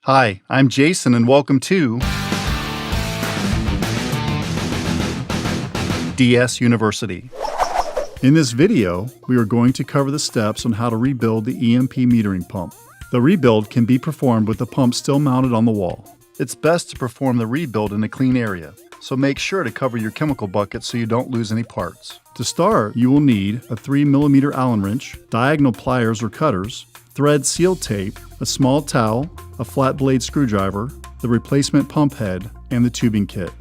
Hi, I'm Jason and welcome to DS University. In this video, we are going to cover the steps on how to rebuild the eMP metering pump. The rebuild can be performed with the pump still mounted on the wall. It's best to perform the rebuild in a clean area, so make sure to cover your chemical bucket so you don't lose any parts. To start, you will need a 3mm Allen wrench, diagonal pliers or cutters, thread seal tape, a small towel, a flat blade screwdriver, the replacement pump head, and the tubing kit.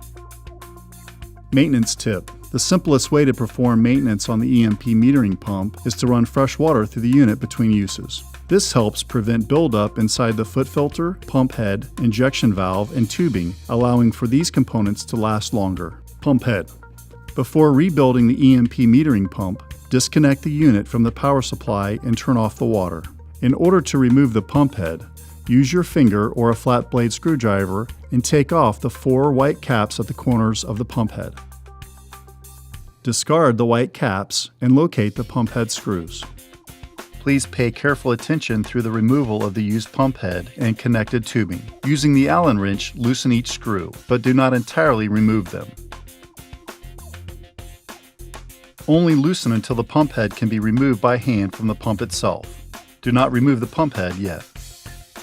Maintenance tip. The simplest way to perform maintenance on the eMP metering pump is to run fresh water through the unit between uses. This helps prevent buildup inside the foot filter, pump head, injection valve, and tubing, allowing for these components to last longer. Pump head. Before rebuilding the eMP metering pump, disconnect the unit from the power supply and turn off the water. In order to remove the pump head, use your finger or a flat blade screwdriver and take off the 4 white caps at the corners of the pump head. Discard the white caps and locate the pump head screws. Please pay careful attention through the removal of the used pump head and connected tubing. Using the Allen wrench, loosen each screw, but do not entirely remove them. Only loosen until the pump head can be removed by hand from the pump itself. Do not remove the pump head yet.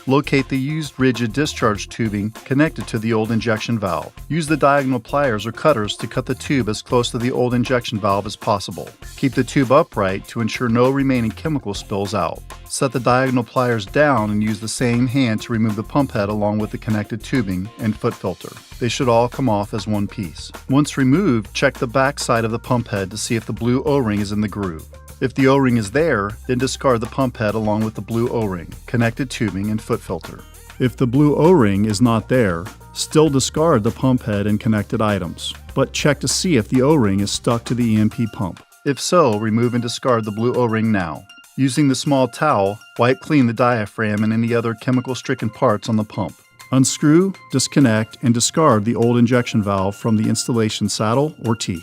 Locate the used rigid discharge tubing connected to the old injection valve. Use the diagonal pliers or cutters to cut the tube as close to the old injection valve as possible. Keep the tube upright to ensure no remaining chemical spills out. Set the diagonal pliers down and use the same hand to remove the pump head along with the connected tubing and foot filter. They should all come off as one piece. Once removed, check the back side of the pump head to see if the blue O-ring is in the groove. If the O-ring is there, then discard the pump head along with the blue O-ring, connected tubing, and foot filter. If the blue O-ring is not there, still discard the pump head and connected items, but check to see if the O-ring is stuck to the eMP pump. If so, remove and discard the blue O-ring now. Using the small towel, wipe clean the diaphragm and any other chemical-stricken parts on the pump. Unscrew, disconnect, and discard the old injection valve from the installation saddle or tee.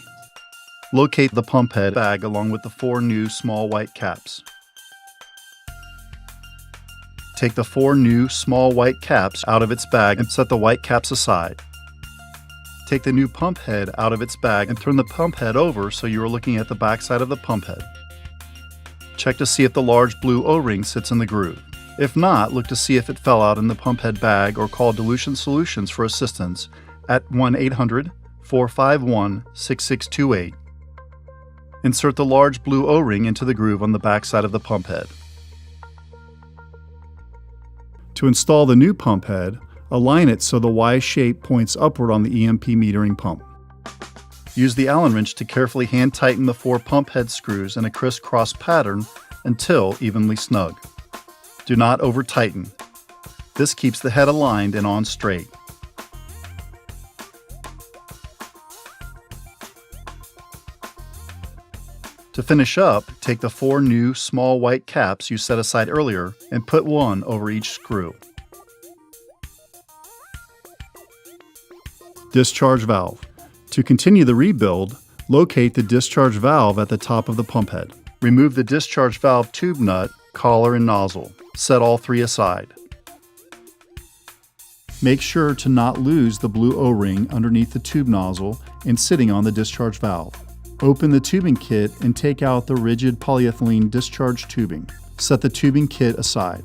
Locate the pump head bag along with the 4 new small white caps. Take the 4 new small white caps out of its bag and set the white caps aside. Take the new pump head out of its bag and turn the pump head over so you are looking at the back side of the pump head. Check to see if the large blue O-ring sits in the groove. If not, look to see if it fell out in the pump head bag or call Dilution Solutions for assistance at 1-800-451-6628. Insert the large blue O-ring into the groove on the back side of the pump head. To install the new pump head, align it so the Y shape points upward on the eMP metering pump. Use the Allen wrench to carefully hand tighten the 4 pump head screws in a crisscross pattern until evenly snug. Do not over-tighten. This keeps the head aligned and on straight. To finish up, take the 4 new small white caps you set aside earlier and put one over each screw. Discharge valve. To continue the rebuild, locate the discharge valve at the top of the pump head. Remove the discharge valve tube nut, collar, and nozzle. Set all 3 aside. Make sure to not lose the blue O-ring underneath the tube nozzle and sitting on the discharge valve. Open the tubing kit and take out the rigid polyethylene discharge tubing. Set the tubing kit aside.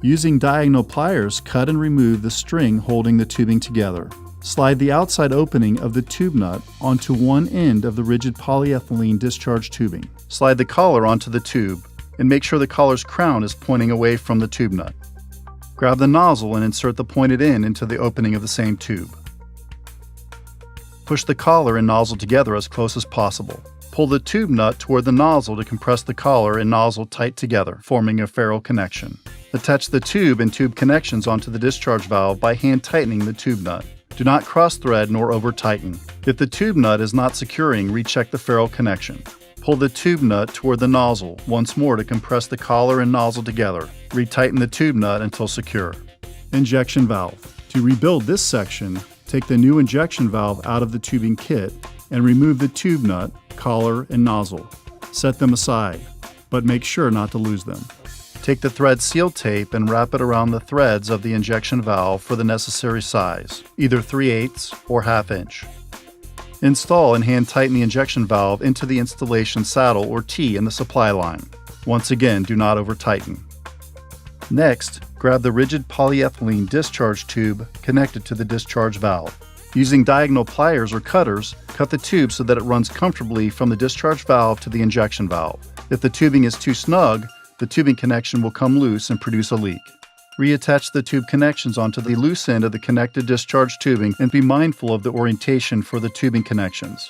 Using diagonal pliers, cut and remove the string holding the tubing together. Slide the outside opening of the tube nut onto one end of the rigid polyethylene discharge tubing. Slide the collar onto the tube and make sure the collar's crown is pointing away from the tube nut. Grab the nozzle and insert the pointed end into the opening of the same tube. Push the collar and nozzle together as close as possible. Pull the tube nut toward the nozzle to compress the collar and nozzle tight together, forming a ferrule connection. Attach the tube and tube connections onto the discharge valve by hand tightening the tube nut. Do not cross-thread nor over-tighten. If the tube nut is not securing, recheck the ferrule connection. Pull the tube nut toward the nozzle once more to compress the collar and nozzle together. Retighten the tube nut until secure. Injection valve. To rebuild this section, take the new injection valve out of the tubing kit and remove the tube nut, collar, and nozzle. Set them aside, but make sure not to lose them. Take the thread seal tape and wrap it around the threads of the injection valve for the necessary size, either 3/8 or 1/2 inch. Install and hand tighten the injection valve into the installation saddle or T in the supply line. Once again, do not over-tighten. Next, grab the rigid polyethylene discharge tube connected to the discharge valve. Using diagonal pliers or cutters, cut the tube so that it runs comfortably from the discharge valve to the injection valve. If the tubing is too snug, the tubing connection will come loose and produce a leak. Reattach the tube connections onto the loose end of the connected discharge tubing and be mindful of the orientation for the tubing connections.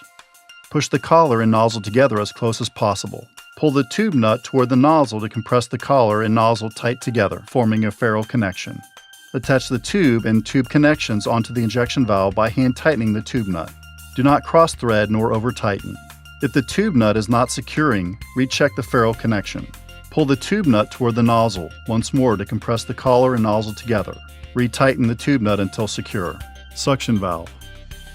Push the collar and nozzle together as close as possible. Pull the tube nut toward the nozzle to compress the collar and nozzle tight together, forming a ferrule connection. Attach the tube and tube connections onto the injection valve by hand tightening the tube nut. Do not cross thread nor over tighten. If the tube nut is not securing, recheck the ferrule connection. Pull the tube nut toward the nozzle once more to compress the collar and nozzle together. Retighten the tube nut until secure. Suction valve.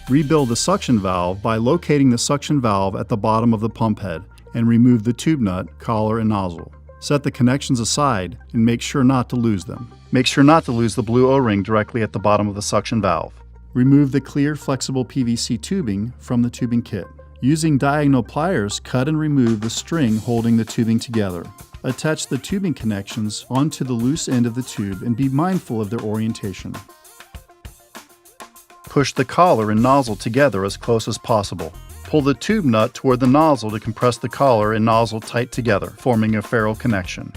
Rebuild the suction valve by locating the suction valve at the bottom of the pump head and remove the tube nut, collar, and nozzle. Set the connections aside and make sure not to lose them. Make sure not to lose the blue O-ring directly at the bottom of the suction valve. Remove the clear, flexible PVC tubing from the tubing kit. Using diagonal pliers, cut and remove the string holding the tubing together. Attach the tubing connections onto the loose end of the tube and be mindful of their orientation. Push the collar and nozzle together as close as possible. Pull the tube nut toward the nozzle to compress the collar and nozzle tight together, forming a ferrule connection.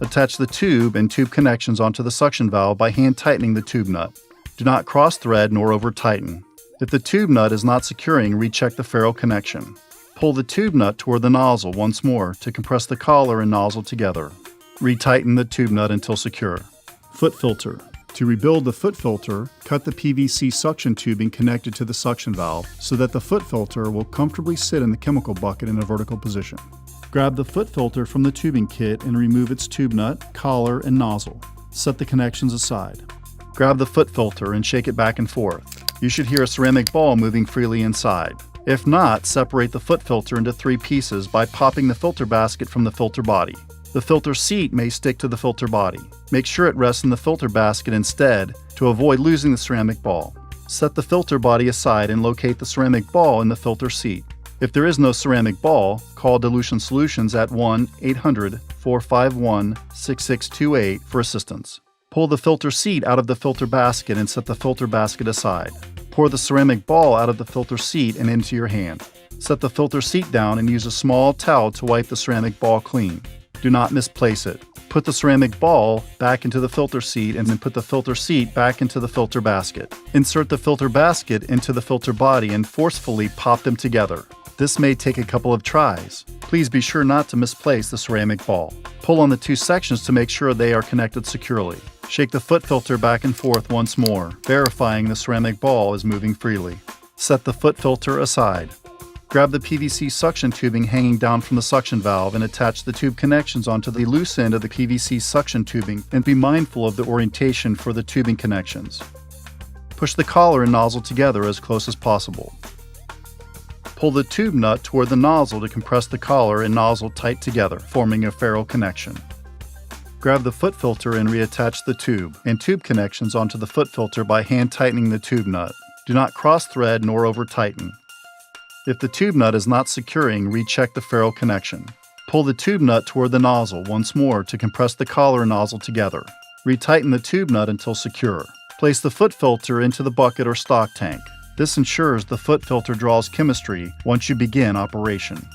Attach the tube and tube connections onto the suction valve by hand tightening the tube nut. Do not cross thread nor over tighten. If the tube nut is not securing, recheck the ferrule connection. Pull the tube nut toward the nozzle once more to compress the collar and nozzle together. Retighten the tube nut until secure. Foot filter. To rebuild the foot filter, cut the PVC suction tubing connected to the suction valve so that the foot filter will comfortably sit in the chemical bucket in a vertical position. Grab the foot filter from the tubing kit and remove its tube nut, collar, and nozzle. Set the connections aside. Grab the foot filter and shake it back and forth. You should hear a ceramic ball moving freely inside. If not, separate the foot filter into 3 pieces by popping the filter basket from the filter body. The filter seat may stick to the filter body. Make sure it rests in the filter basket instead to avoid losing the ceramic ball. Set the filter body aside and locate the ceramic ball in the filter seat. If there is no ceramic ball, call Dilution Solutions at 1-800-451-6628 for assistance. Pull the filter seat out of the filter basket and set the filter basket aside. Pour the ceramic ball out of the filter seat and into your hand. Set the filter seat down and use a small towel to wipe the ceramic ball clean. Do not misplace it. Put the ceramic ball back into the filter seat and then put the filter seat back into the filter basket. Insert the filter basket into the filter body and forcefully pop them together. This may take a couple of tries. Please be sure not to misplace the ceramic ball. Pull on the 2 sections to make sure they are connected securely. Shake the foot filter back and forth once more, verifying the ceramic ball is moving freely. Set the foot filter aside. Grab the PVC suction tubing hanging down from the suction valve and attach the tube connections onto the loose end of the PVC suction tubing and be mindful of the orientation for the tubing connections. Push the collar and nozzle together as close as possible. Pull the tube nut toward the nozzle to compress the collar and nozzle tight together, forming a ferrule connection. Grab the foot filter and reattach the tube and tube connections onto the foot filter by hand tightening the tube nut. Do not cross thread nor over tighten. If the tube nut is not securing, recheck the ferrule connection. Pull the tube nut toward the nozzle once more to compress the collar and nozzle together. Retighten the tube nut until secure. Place the foot filter into the bucket or stock tank. This ensures the foot filter draws chemistry once you begin operation.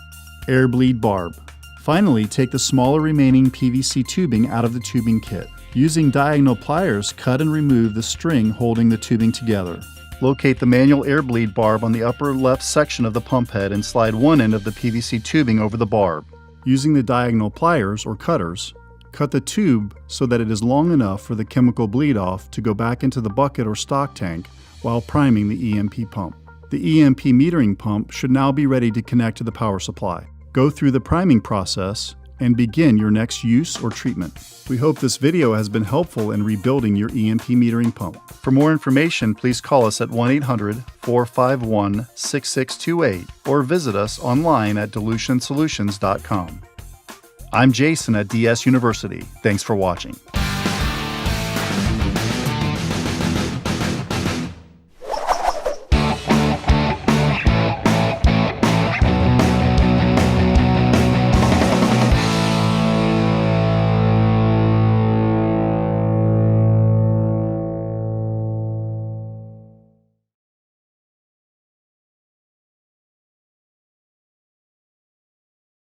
Air bleed barb. Finally, take the smaller remaining PVC tubing out of the tubing kit. Using diagonal pliers, cut and remove the string holding the tubing together. Locate the manual air bleed barb on the upper left section of the pump head and slide one end of the PVC tubing over the barb. Using the diagonal pliers or cutters, cut the tube so that it is long enough for the chemical bleed off to go back into the bucket or stock tank while priming the eMP pump. The eMP metering pump should now be ready to connect to the power supply. Go through the priming process and begin your next use or treatment. We hope this video has been helpful in rebuilding your eMP metering pump. For more information, please call us at 1-800-451-6628 or visit us online at dilutionsolutions.com. I'm Jason at DS University. Thanks for watching.